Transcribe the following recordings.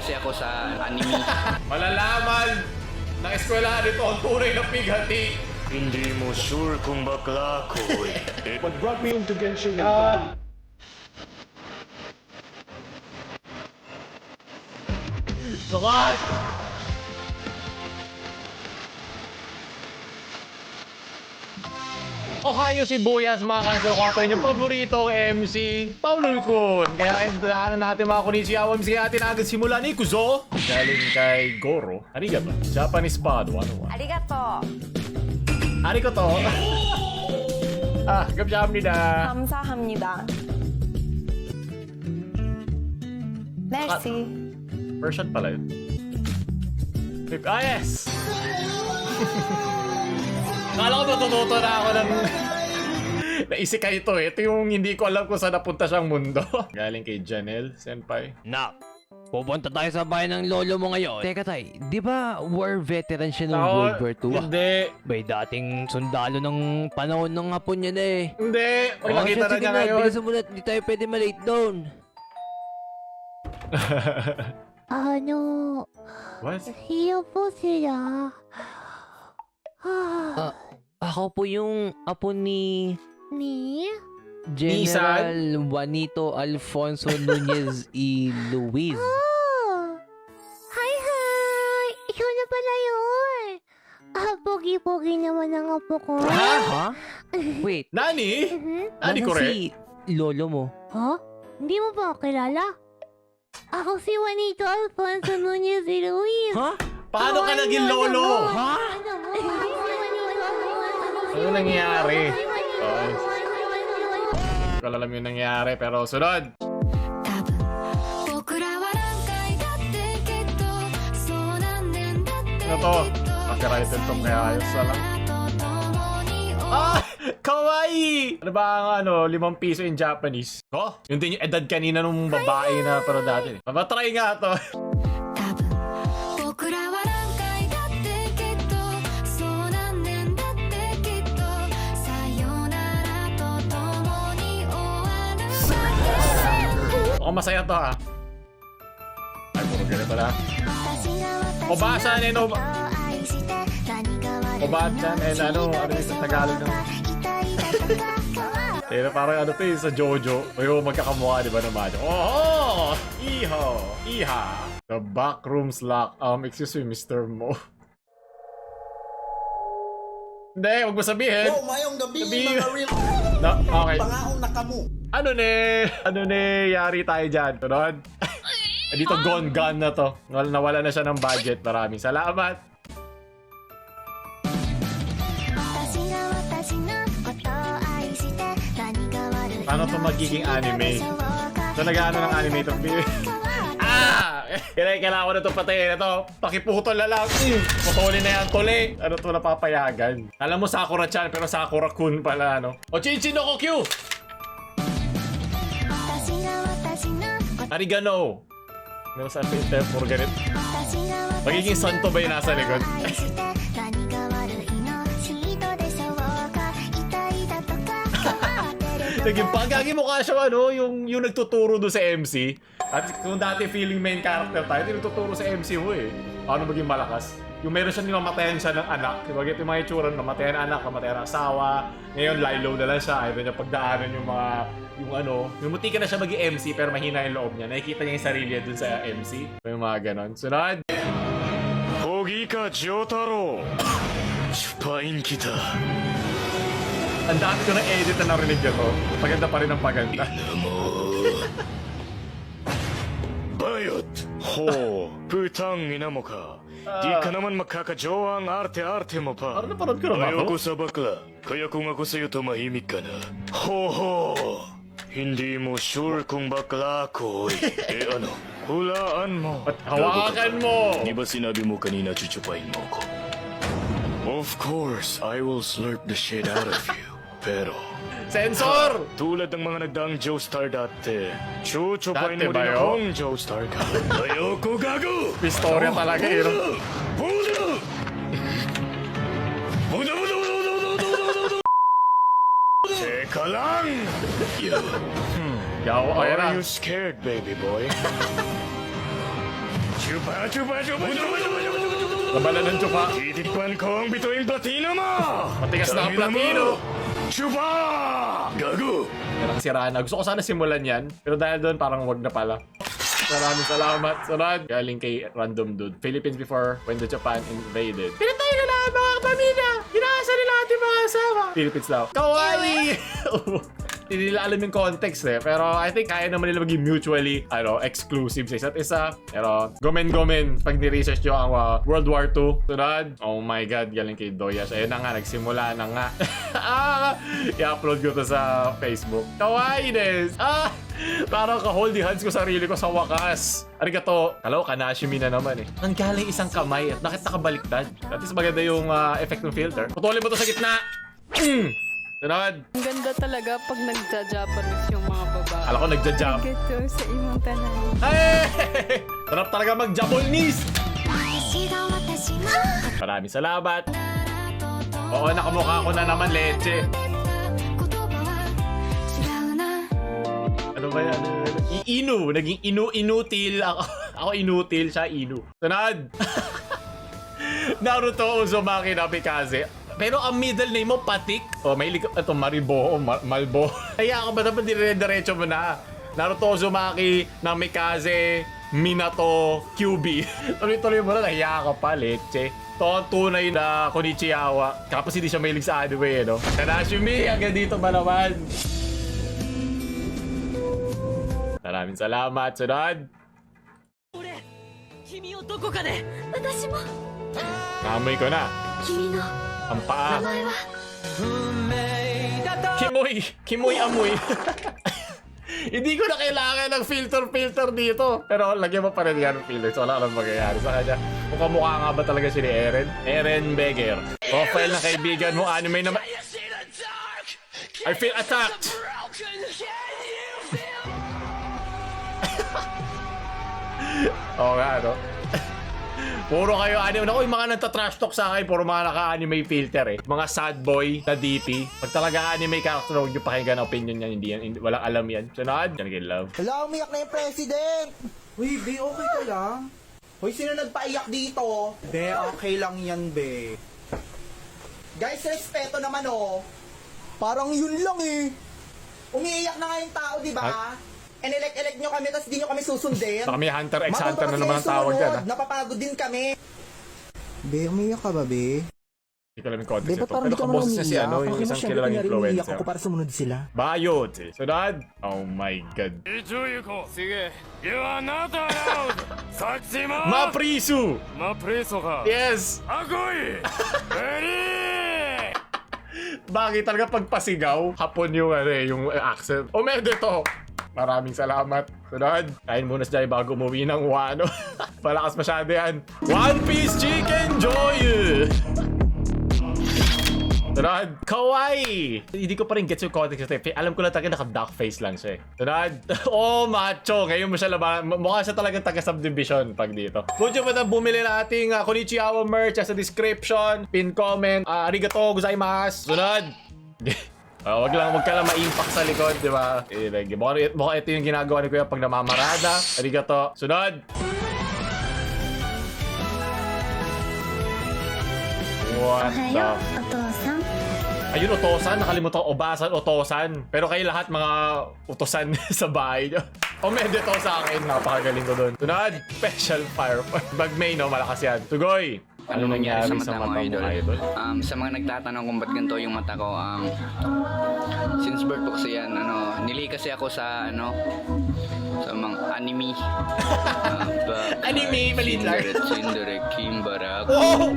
kasi ako sa anime. Malalaman ng eskwelahan ito ang tunay na pighati. Hindi mo sure kung bakla ko eh. What brought me into Genshin Impact? Sakat! Ohio Sibuyas, mga kanso ko. Ako yung paboritong MC, Paulo Kun. Kaya daanan natin mga kunitsiyawam siya atin agad simula ni Kuzo. Galing kay Goro. Arigato. Japanese pado. Ano ba? 아리가또. Arigato. 감사합니다. 감사합니다. Merci. Version pala yun. Yes! Kala ko matututo na ako ng naisikay ito eh. Ito yung hindi ko alam kung saan napunta siyang mundo. Galing kay Janelle, senpai. Nak, pupunta tayo sa bahay ng lolo mo ngayon. Teka tay, di ba war veteran siya ng Ako, World War II? Hindi. Bay dating sundalo ng panahon ng hapon yan eh. Hindi. Pag nakita siya, na sige niya na, ngayon. bilisan mo na, hindi tayo pwede malate down. What? Siya po sila. Ako po yung apo ni Ni? General Juanito Alfonso Nunez y Luis. Oh! Hi, hi! Ikaw na pala yun! Pogi-pogi naman ang apo ko. Ha? Wait, Nani? Nani ko si lolo mo? Ha? Hindi mo ba ako kilala? Ako si Juanito Alfonso Nunez y Luis. Ha? Paano ka naging lolo? Ha? Ano nangyayari? Hindi ko alam yung nangyayari, pero sunod. Ano to? Pagka-written tong kaya ayos na lang. Kawaii! Ano ba ang 5 piso in Japanese? Ko? Yun din yung edad kanina nung babae na pero dati. Mabatry nga to. Mukhang masaya to ha. Ay, puro ganito na. Obasan and Obasan and ano yung sa Tagalog ng... Pero parang ano to yung sa Jojo. May magkakamukha di ba naman? Oh! Iho! Iha! The backrooms lock. Excuse me, Mr. Mo. Hindi, huwag mo sabihin. Oh, mayong gabi, Sabihin. mga real. Okay. Pangaon na kamo. Ano ne? Yari tayo dyan. Tunod. Dito gone na to. Nawala na siya ng budget. Maraming salamat. Paano to magiging anime? So nag-ano ng anime to? Kailangan ko na ito patayin. Ito, pakiputol na lang. Putulin na yan, tuli. Ano to napapayagan? Alam mo Sakura-chan, pero Sakura-kun pala, no? O, Chinchin no Kokyu! Arigano! Ano sa Peter for ganit? Magiging santo ba yung nasa likod? Naging pagkagi mo ka siya, yung nagtuturo doon sa MC. At kung dati feeling main character tayo, yung nagtuturo sa MC mo eh. Paano maging malakas? Yung meron siya namatayan siya ng anak. Diba, yung mga itsura, namatayan ng anak, namatayan ng asawa. Ngayon, lie-low na lang siya. Ayaw niya pagdaanan yung muti ka na siya maging MC pero mahina yung loob niya. Nakikita niya yung sarili niya dun sa MC. Yung mga ganon. Sunod! Pogi ka, Jotaro! Chupain kita. Ang dami ko na edit na narinig ito. Paganda pa rin ang paganda. Bayot! Ho! Putang ina mo ka. Di ka naman makakajowa ang arte-arte mo pa. Parang napanood ko na ba ako? Ayoko sa bakla. Kaya kung ako sa'yo tumahimik ka na. Ho! Hindi mo sure kung bakla ako eh. Ano? Hulaan mo. At hawakan mo! Di ba sinabi mo kanina chuchupain mo ko? Of course, I will slurp the shit out of you. Pero... Sensor! Tulad ng mga nagdaang Joestar dati, chuchupain Dati mo ba din yun? akong Joestar ka. Ayoko gago! Pistorya talaga eh. No? Buda! Buda! Teka lang! Yaw, Are na. you scared, baby boy? Chupa, chupa, chupa, chupa, chupa, chupa, chupa. Labanan ng tsupa. Titikman ko ang bituing platino mo! Matigas na ang Tangina mo! platino. Chupa! Gago! Yan ang siraan na. Gusto ko sana simulan yan. Pero dahil doon, parang wag na pala. Maraming salamat. Sunod. Galing kay Random Dude. Philippines before when the Japan invaded. Pinatay na lahat mga pamilya. Ginasa nila ating mga asawa. Philippines daw. Kawaii! Hindi nila alam yung context eh. Pero I think kaya naman nila maging mutually exclusive sa isa't isa. Pero gomen pag ni-research nyo ang World War II. Sunod. Oh my God. Galing kay Doyash. Ayun na nga. Nagsimula na nga. I-upload ko to sa Facebook. Kawaii des. Parang ka-holding hands ko sarili ko sa wakas. Arigato. Hello, Kanashimi na naman eh. Ang galing isang kamay at bakit nakabaliktad? At least maganda yung effect ng filter. Putulin mo to sa gitna. Sunod. Ang ganda talaga pag nagja-Japanese yung mga babae. Alam ko nagja-jump. Gito sa imong tanan. Hey! Sarap talaga mag-Japanese. Maraming salamat. Oo, nakamukha ko na naman, leche. Ano ba yan? Inu. Naging inutil. Ako inutil, siya inu. Sunod. Naruto Uzumaki Namikaze. Pero ang middle name mo, Patik. Oh, may ito, Maribo o Malbo. Kaya ako ba dapat dire-diretso mo na? Naruto Uzumaki Namikaze Minato QB. Tuloy-tuloy mo na, nahiya ka pa, leche. Ito ang tunay na Konichiwa. Kapos hindi siya mahilig sa anime, no? Kanashimi, hanggang dito ba naman? Maraming salamat. Sunod. 君をどこかで私も Naamoy ko na. 君の Ang paa. 名前は Kimoy amoy. Hindi ko na kailangan ng filter dito. Pero lagyan mo pa rin yan ng filter. So wala ka lang magyayari sa kanya. Mukha nga ba talaga si Eren? Eren Beger. Profile ng kaibigan mo, anime naman. I feel attacked. Oo nga, no? Puro kayo anime. Ako, yung mga nagtatrash talk sa akin, puro mga naka-anime filter eh. Mga sad boy na DP. Pag talaga anime character, huwag nyo pakinggan ang opinion niya. Hindi yan. Walang alam yan. Sunod. Yan kay Love. Hala, umiyak na yung president! Uy, be, okay ka lang? Uy, sino nagpaiyak dito? Be, okay lang yan, be. Guys, respeto naman, oh. Parang yun lang, eh. Umiiyak na nga yung tao, di ba? Elect nyo kami, tapos di nyo kami susundin. Sa kami Hunter x Hunter na Matuto naman ang kasi tawag sumunod. yan. Napapagod din kami. Be, umiyak ka ba, be? Hindi ko alam yung context Be, ba't ito. parang Pero di ka naman kaboses niya si umiiyak? yung Ako isang syempre, kilalang kunyari umiiyak influencer. ako para sumunod sila. Bayot eh. Sunod. Oh my God. 一応行こう。すげえ。You are not allowed! サチマ Maprisu! マプレソか。 Yes! あこいレディー Bakit talaga pagpasigaw? Hapon yung, yung accent. O meron dito. Maraming salamat. Sunod. Kain muna si Jai bago umuwi ng Wano. Palakas masyado yan. One Piece Chicken Joy! Sunod. Kawaii! Hindi ko pa rin gets yung context ito. Alam ko lang talaga naka-duck face lang siya eh. Sunod. Oh, macho! Ngayon mo siya laban. Mukha siya talagang taga-subdivision pag dito. Kung nyo pa na bumili na ating Konichiwa merch sa description, pin comment. Arigato gozaimasu. Sunod. Wag ka lang ma-impact sa likod, di ba? Mukha ito yung ginagawa ni Kuya pag namamarada. Arigato. Sunod. What the... お父さん Ayun, utosan. Nakalimutan ko. Obasan, utosan. Pero kayo lahat mga utosan sa bahay nyo. O may dito sa akin. Napakagaling ko doon. Sunod. Special fire. Bagmay, no? Malakas yan. Tugoy. Ano nangyari sa mata mo, mo, idol? Sa mga nagtatanong kung ba't ganito yung mata ko, since birth ko kasi yan, nili kasi ako sa, sa mga anime. Anime, maliit lang. Tsindere, Kimbarak. Oh!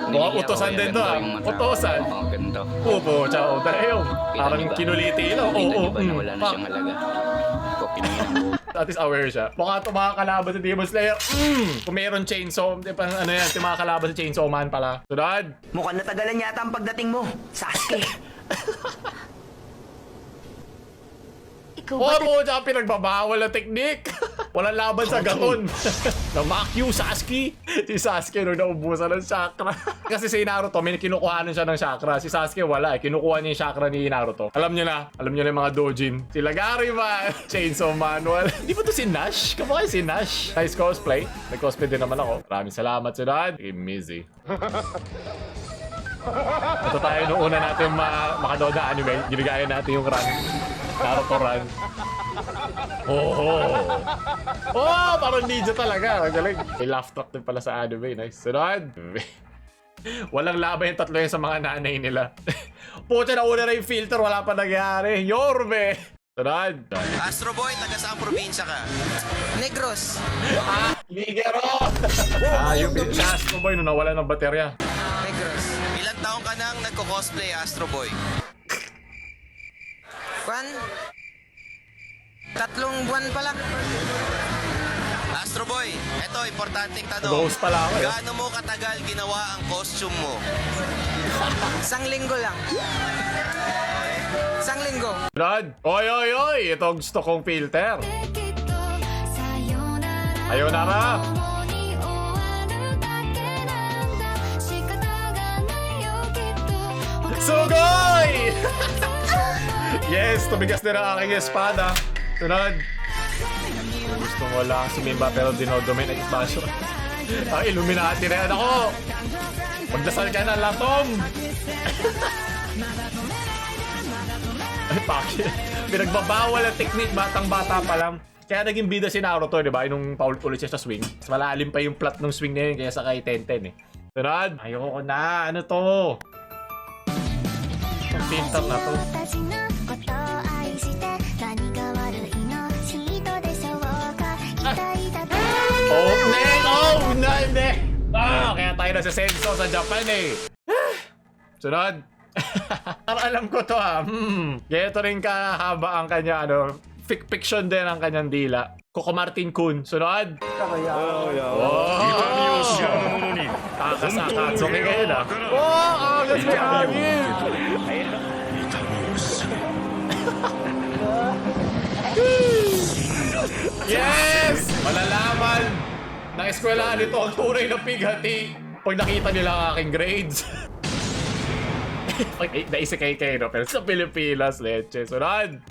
Nili utosan ako, din ganito to, yung mata ko. utosan. Oo, ganito. Pupo, ciao. Dahil, parang niyo ba? kinuliti lang. Kita Oo, niyo ba na wala na siyang halaga? Kopiningin ang buo. At least aware siya. Mukha ito mga kalaban sa Demon Slayer. Kung meron chainsaw, di pa ano yan, ito mga kalaban sa Chainsaw Man pala. Sunod. Mukhang natagalan yata ang pagdating mo, Sasuke. Ikaw Oh, po, tsaka pinagbabawal na teknik. Walang laban sa gaton. Na-Makyu, Sasuke. Si Sasuke nung naubusan ng chakra. Kasi si Naruto, may kinukuhanan siya ng chakra. Si Sasuke wala eh. Kinukuha niya yung chakra ni Naruto. Alam niyo na yung mga dojin. Si Lagarima, Chainsaw Manual. Di ba to si Nash? Kamukha si Nash. Nice cosplay. Nag-cosplay din naman ako. Maraming salamat, Sunod. Kay Mizzy. Ito tayo nung una natin makanood na anime. Ginagaya natin yung run. Naruto run. Oh, parang ninja talaga. Magaling. May laugh track din pala sa anime. Nice. Sunod. Walang laban yung tatlo yun sa mga nanay nila. Pucha, nauna na yung filter. Wala pa nangyari. Yorme. Sunod. Astro Boy, taga saan probinsya ka? Negros. Ligero! Yung Astro Boy nung nawala ng baterya. Negros. Ilang taong ka nang nagko-cosplay, Astro Boy? Juan? 3 buwan pa lang. Astro Boy, eto, importanteng tanong. Ghost pala ako. Gaano mo katagal ginawa ang costume mo? 1 linggo lang. 1 linggo. Sunod. Oy! Ito gusto kong filter. Ayaw na ra. Sugoy! Yes, tumigas din ang aking espada. Sunod. Gusto mo lang sumimba pero dinodomain ang espasyo. Ang Illuminati na yan ako. Magdasal ka na, Latom. Ay, paki. Pinagbabawal ang technique, batang-bata pa lang. Kaya naging bida si Naruto, di ba? Nung paulit-ulit siya sa swing. Mas malalim pa yung plot ng swing na yun kaya sa kay Tenten eh. Sunod. Ayoko na. Ano to? Ang filter na to. Hindi. Kaya tayo na sa Senso sa Japan eh. Sunod. Parang alam ko to Ganito rin kahaba ang kanya fiction din ang kanyang dila. Coco Martin Kun. Sunod. Kakasakatsuki kayo na. Let's be hangin. Yes! Malalaman ng eskwelahan nito ang tunay na pighati pag nakita nila ang aking grades. Naisikay kayo, no? Pero sa Pilipinas, leche. Sunod!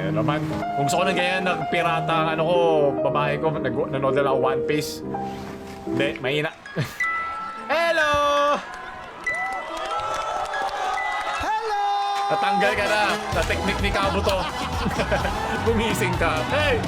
Ayan naman. Kung gusto ko na ganyan, nagpirata ang babae ko, nanood na ako One Piece. Hindi, mahina. Hello! Natanggal ka na sa technique ni Kabuto. Gumising ka. Hey!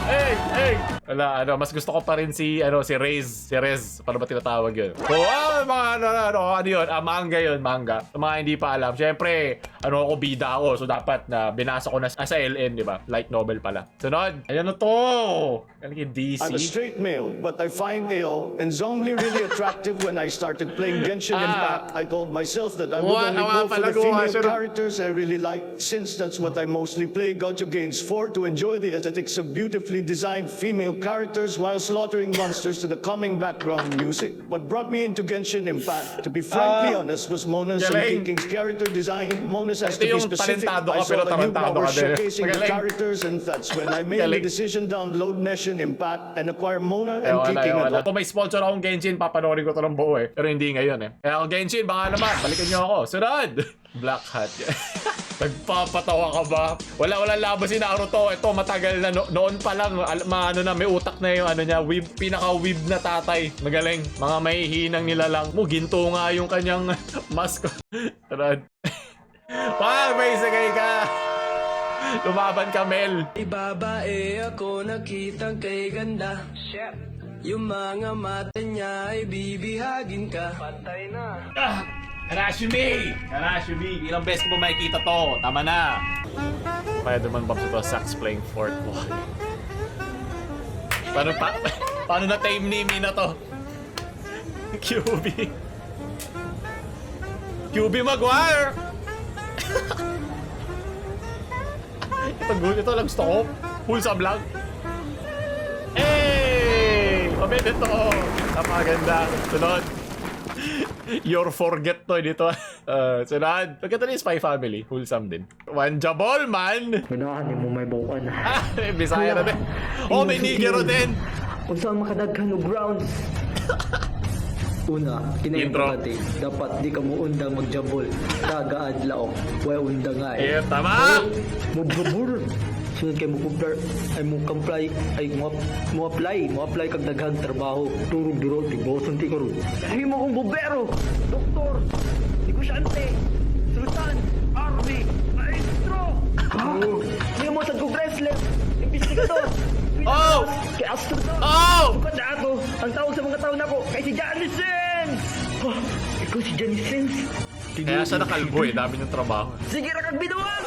Wala, mas gusto ko pa rin si Rez. Si Rez, paano ba tinatawag yun? So, mga ano yun? Manga yun, manga. Sa mga hindi pa alam, syempre, ako, bida ako. So, dapat na binasa ko na sa LN, di ba? Light novel pala. Sunod. Ayan na to. Ano yung DC? I'm a straight male, but I find AO and Zhongli really attractive when I started playing Genshin Impact. I told myself that I would only go for the female characters I really like, since that's what I mostly play Gacha games for, to enjoy the aesthetics of beautifully designed female characters while slaughtering monsters to the calming background music. What brought me into Genshin Impact, to be frankly honest, was Mona's and King's character design. Mona's has to be specific. I saw the new power showcasing the characters, and that's when I made the decision to download Genshin Impact and acquire Mona and King. Kung may sponsor akong Genshin, papanoorin ko ito ng buo eh. Pero hindi ngayon eh. Kaya ako Genshin, baka naman, balikan niyo ako. Sunod! Black Hat. Nagpapatawa ka ba? Wala laban si Naruto. Ito matagal na noon pa lang may utak na yung niya, pinaka-weeb na tatay. Magaling. Mga mahihinang nilalang. Ginto nga yung kanyang mask. Tarad. May sagay ka. Lumaban ka, Mel. Babae ako nakitang kay ganda. Yung mga mata niya ay bibihagin ka. Patay na. Karashumi! Ilang beses ko ba makikita to? Tama na! Pwede man ba ito sax playing fourth? Paano na tame ni Mina to? QB Maguire! ito lang gusto ko. Full sa vlog. Hey! Pabebe to! Napakaganda. Sunod. Your forget to dito. Sunod. Pagkata ni Spy Family. Wholesome din. Wanjabol, man! Ganahan mo may buwan. Bisaya na din. Oh, may Nigero din! Unsa ang makadaghan og grounds? Una, Intro. kinahanglan dapat di ka mo undang magjabol. Kagaadlaw, way undang ay. Tama! Mo babur. Sunod kay mo comply mo apply kag daghang trabaho. Turog diro di boson ti karon. Himo kong bombero, doktor, negosyante, sultan, army, maestro. Himo sa kong wrestler, investigador. Oh! Kay astronaut. Oh! Bukod na ako, ang tawag sa mga tao na ko, kay si Johnny Sins! Oh, ikaw si Johnny Sins? Kaya siya nakalbo eh. Dami ng trabaho. Sige ra kag binuang!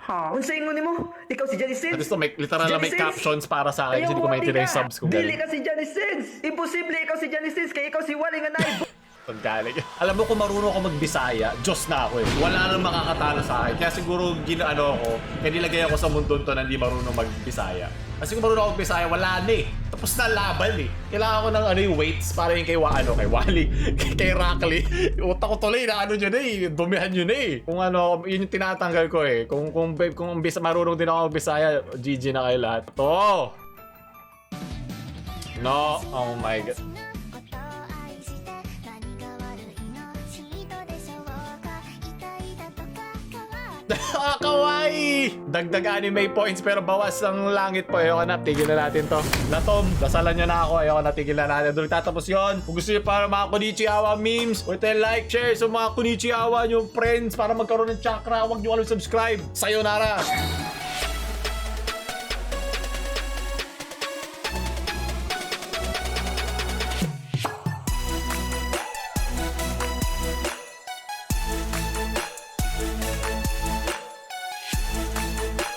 Ha? Unsa ingon nimo? Ikaw si Johnny Sins? At least literal na may Johnny Sins? captions para sa akin. Kasi hindi ko maintindihan yung subs ko. Dili ka si Johnny Sins! Imposible ikaw si Johnny Sins kay ikaw si Wally nga naib. Paggaling. Alam mo kung marunong ako magbisaya, Diyos na ako eh. Wala nang makakatalo sa akin. Kaya siguro ginaano ako, kaya nilagay ako sa mundo to na hindi marunong magbisaya. Kasi kung marunong ako magbisaya, wala na eh. Tapos na laban eh. Kailangan ko ng yung weights para yung kay Wally, kay Rackley. Utak ko tuloy na ano yun eh. Dumihan yun eh. Kung ano, yun yung tinatanggal ko eh. Kung marunong din ako magbisaya, GG na kayo lahat. To! No, oh my god. Kawaii! Dagdag anime points pero bawas ang langit po. Ayoko na, tigil na natin to. Latom, dasalan nyo na ako. Ayoko na, tigil na natin. Doon tatapos yon. Kung gusto nyo para mga Konichiwa memes, or like, share sa mga Konichiwa nyo friends para magkaroon ng chakra, huwag nyo subscribe. Sayonara!